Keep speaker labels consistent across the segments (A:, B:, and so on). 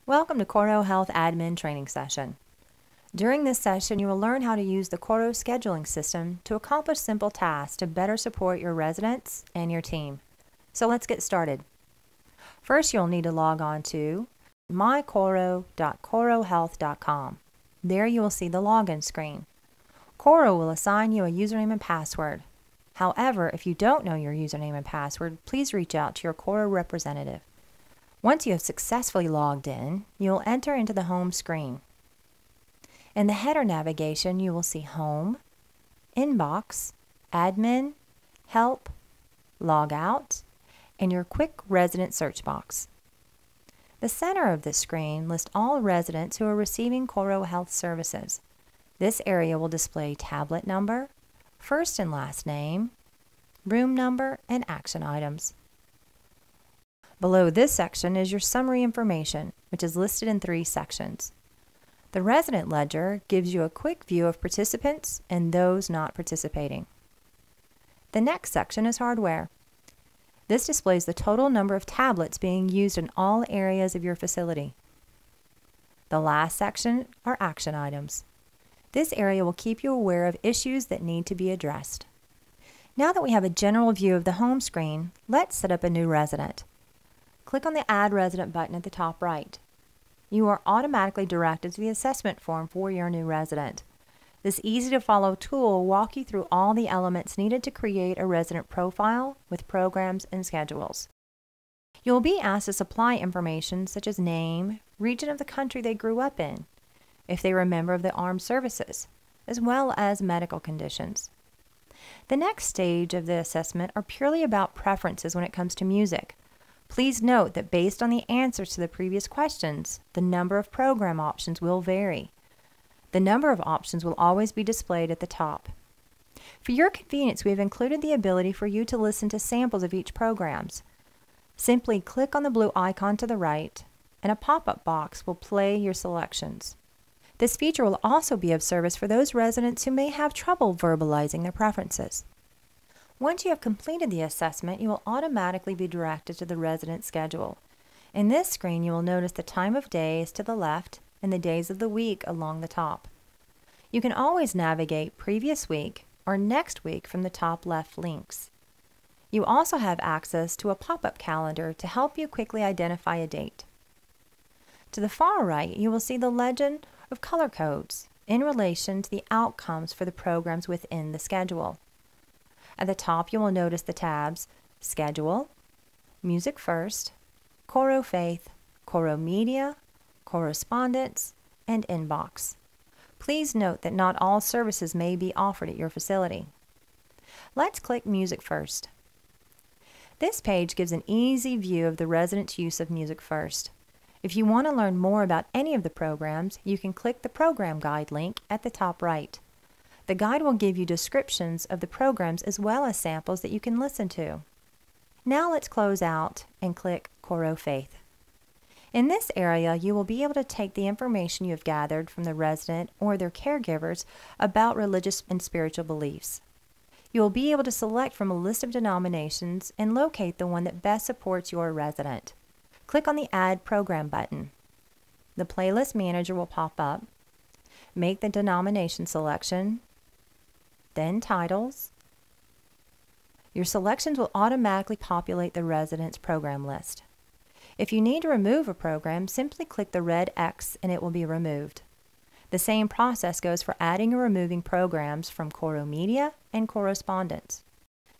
A: Welcome to Coro Health Admin Training Session. During this session, you will learn how to use the Coro scheduling system to accomplish simple tasks to better support your residents and your team. So let's get started. First, you'll need to log on to mycoro.corohealth.com. There you will see the login screen. Coro will assign you a username and password. However, if you don't know your username and password, please reach out to your Coro representative. Once you have successfully logged in, you will enter into the home screen. In the header navigation, you will see Home, Inbox, Admin, Help, Log Out, and your quick resident search box. The center of this screen lists all residents who are receiving Coro Health services. This area will display tablet number, first and last name, room number, and action items. Below this section is your summary information, which is listed in 3 sections. The resident ledger gives you a quick view of participants and those not participating. The next section is hardware. This displays the total number of tablets being used in all areas of your facility. The last section are action items. This area will keep you aware of issues that need to be addressed. Now that we have a general view of the home screen, let's set up a new resident. Click on the Add Resident button at the top right. You are automatically directed to the assessment form for your new resident. This easy-to-follow tool will walk you through all the elements needed to create a resident profile with programs and schedules. You will be asked to supply information such as name, region of the country they grew up in, if they were a member of the armed services, as well as medical conditions. The next stage of the assessment are purely about preferences when it comes to music. Please note that based on the answers to the previous questions, the number of program options will vary. The number of options will always be displayed at the top. For your convenience, we have included the ability for you to listen to samples of each program. Simply click on the blue icon to the right, and a pop-up box will play your selections. This feature will also be of service for those residents who may have trouble verbalizing their preferences. Once you have completed the assessment, you will automatically be directed to the resident schedule. In this screen, you will notice the time of day is to the left and the days of the week along the top. You can always navigate previous week or next week from the top left links. You also have access to a pop-up calendar to help you quickly identify a date. To the far right, you will see the legend of color codes in relation to the outcomes for the programs within the schedule. At the top, you will notice the tabs Schedule, Music First, Coro Faith, Coro Media, Correspondence, and Inbox. Please note that not all services may be offered at your facility. Let's click Music First. This page gives an easy view of the resident's use of Music First. If you want to learn more about any of the programs, you can click the Program Guide link at the top right. The guide will give you descriptions of the programs as well as samples that you can listen to. Now let's close out and click Coro Faith. In this area, you will be able to take the information you have gathered from the resident or their caregivers about religious and spiritual beliefs. You will be able to select from a list of denominations and locate the one that best supports your resident. Click on the Add Program button. The Playlist Manager will pop up. Make the denomination selection, then titles. Your selections will automatically populate the resident's program list. If you need to remove a program, simply click the red X and it will be removed. The same process goes for adding or removing programs from Coro Media and Correspondence.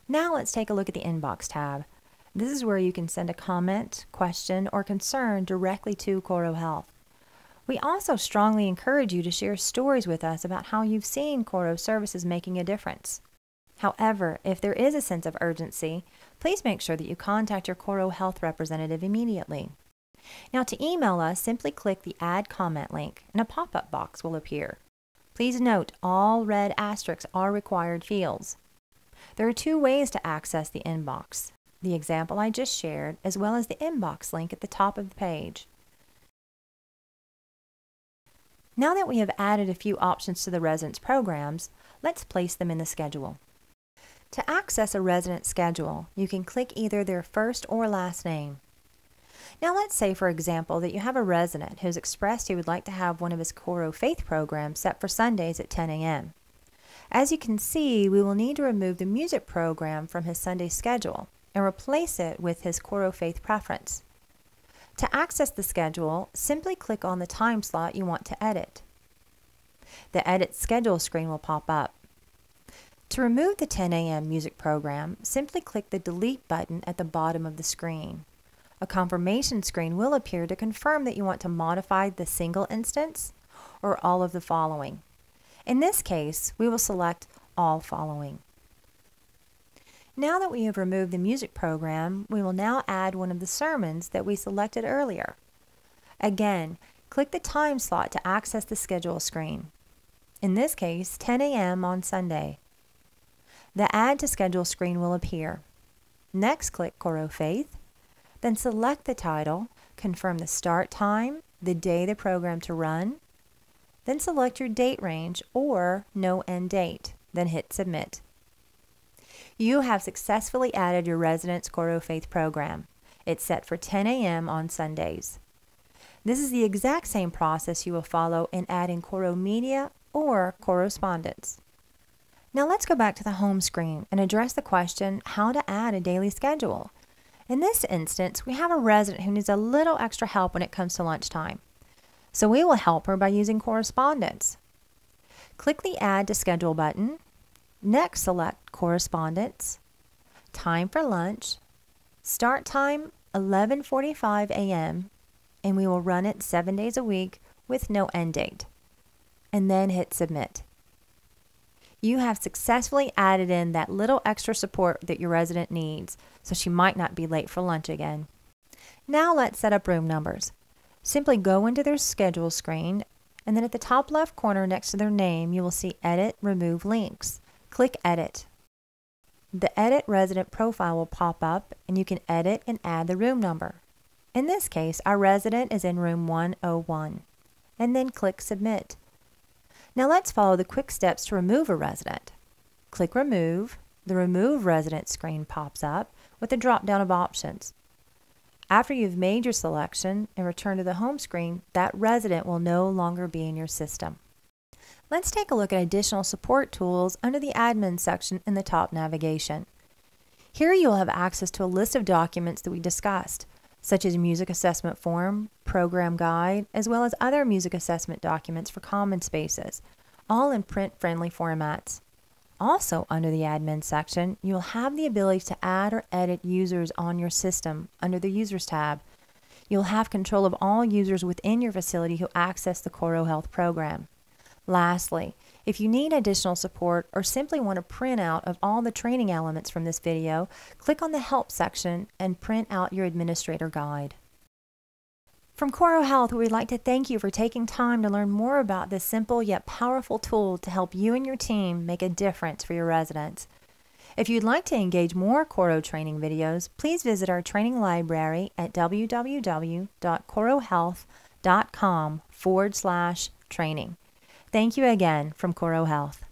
A: Now let's take a look at the Inbox tab. This is where you can send a comment, question, or concern directly to Coro Health. We also strongly encourage you to share stories with us about how you've seen Coro services making a difference. However, if there is a sense of urgency, please make sure that you contact your Coro Health representative immediately. Now, to email us, simply click the Add Comment link and a pop-up box will appear. Please note all red asterisks are required fields. There are 2 ways to access the inbox: the example I just shared, as well as the inbox link at the top of the page. Now that we have added a few options to the resident's programs, let's place them in the schedule. To access a resident's schedule, you can click either their first or last name. Now let's say, for example, that you have a resident who's expressed he would like to have one of his Coro Faith programs set for Sundays at 10 a.m. As you can see, we will need to remove the music program from his Sunday schedule and replace it with his Coro Faith preference. To access the schedule, simply click on the time slot you want to edit. The Edit Schedule screen will pop up. To remove the 10 a.m. music program, simply click the Delete button at the bottom of the screen. A confirmation screen will appear to confirm that you want to modify the single instance or all of the following. In this case, we will select All Following. Now that we have removed the music program, we will now add one of the sermons that we selected earlier. Again, click the time slot to access the schedule screen. In this case, 10 a.m. on Sunday. The Add to Schedule screen will appear. Next, click Coro Faith. Then select the title, confirm the start time, the day the program to run, then select your date range or no end date, then hit Submit. You have successfully added your resident's Coro Faith program. It's set for 10 a.m. on Sundays. This is the exact same process you will follow in adding Coro Media or correspondence. Now let's go back to the home screen and address the question how to add a daily schedule. In this instance, we have a resident who needs a little extra help when it comes to lunchtime. So we will help her by using correspondence. Click the Add to Schedule button. Next, select Correspondence, Time for Lunch, Start Time 11:45 a.m., and we will run it 7 days a week with no end date. And then hit Submit. You have successfully added in that little extra support that your resident needs, so she might not be late for lunch again. Now let's set up room numbers. Simply go into their schedule screen, and then at the top left corner next to their name, you will see Edit, Remove Links. Click Edit. The Edit Resident profile will pop up, and you can edit and add the room number. In this case, our resident is in room 101, and then click Submit. Now let's follow the quick steps to remove a resident. Click Remove. The Remove Resident screen pops up with a drop-down of options. After you've made your selection and return to the home screen, that resident will no longer be in your system. Let's take a look at additional support tools under the Admin section in the top navigation. Here you'll have access to a list of documents that we discussed, such as Music Assessment Form, Program Guide, as well as other music assessment documents for common spaces, all in print-friendly formats. Also, under the Admin section, you'll have the ability to add or edit users on your system under the Users tab. You'll have control of all users within your facility who access the Coro Health program. Lastly, if you need additional support or simply want a printout of all the training elements from this video, click on the Help section and print out your administrator guide. From Coro Health, we'd like to thank you for taking time to learn more about this simple yet powerful tool to help you and your team make a difference for your residents. If you'd like to engage more Coro training videos, please visit our training library at www.corohealth.com/training. Thank you again from Coro Health.